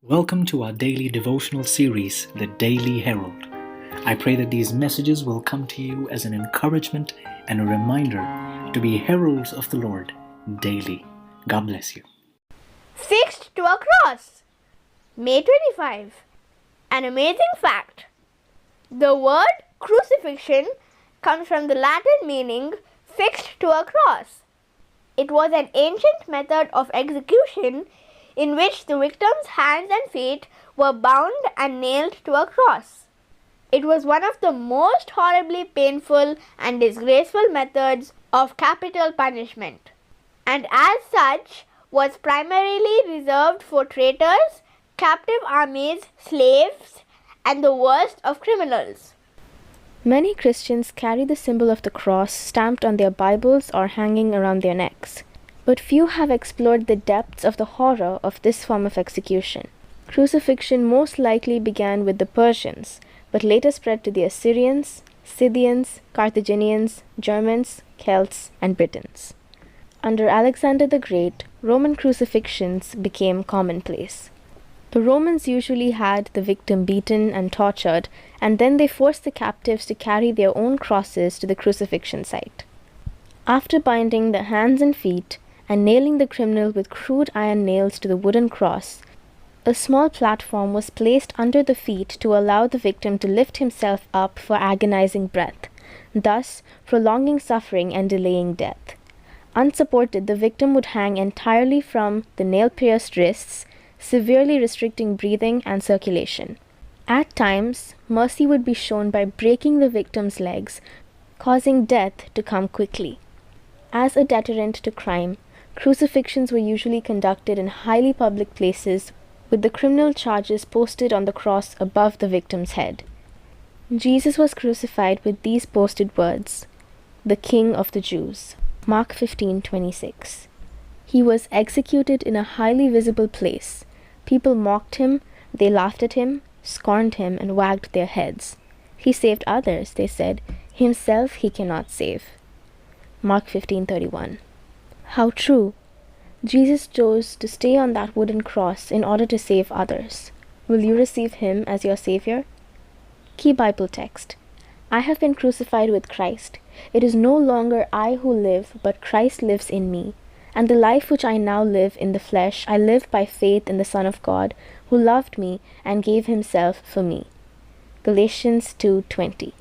Welcome to our daily devotional series, The Daily Herald. I pray that these messages will come to you as an encouragement and a reminder to be heralds of the Lord daily. God bless you. Fixed to a cross. May 25. An amazing fact. The word crucifixion comes from the Latin meaning fixed to a cross. It was an ancient method of execution in which the victim's hands and feet were bound and nailed to a cross. It was one of the most horribly painful and disgraceful methods of capital punishment, and as such was primarily reserved for traitors, captive armies, slaves, and the worst of criminals. Many Christians carry the symbol of the cross stamped on their Bibles or hanging around their necks. But few have explored the depths of the horror of this form of execution. Crucifixion most likely began with the Persians, but later spread to the Assyrians, Scythians, Carthaginians, Germans, Celts, and Britons. Under Alexander the Great, Roman crucifixions became commonplace. The Romans usually had the victim beaten and tortured, and then they forced the captives to carry their own crosses to the crucifixion site. After binding the hands and feet, and nailing the criminal with crude iron nails to the wooden cross, a small platform was placed under the feet to allow the victim to lift himself up for agonizing breath, thus prolonging suffering and delaying death. Unsupported, the victim would hang entirely from the nail-pierced wrists, severely restricting breathing and circulation. At times, mercy would be shown by breaking the victim's legs, causing death to come quickly. As a deterrent to crime, crucifixions were usually conducted in highly public places with the criminal charges posted on the cross above the victim's head. Jesus was crucified with these posted words, "The King of the Jews." Mark 15:26. He was executed in a highly visible place. People mocked him, they laughed at him, scorned him, and wagged their heads. He saved others, they said. Himself he cannot save. Mark 15:31. How true! Jesus chose to stay on that wooden cross in order to save others. Will you receive him as your Savior? Key Bible text. I have been crucified with Christ. It is no longer I who live, but Christ lives in me. And the life which I now live in the flesh, I live by faith in the Son of God, who loved me and gave himself for me. Galatians 2:20.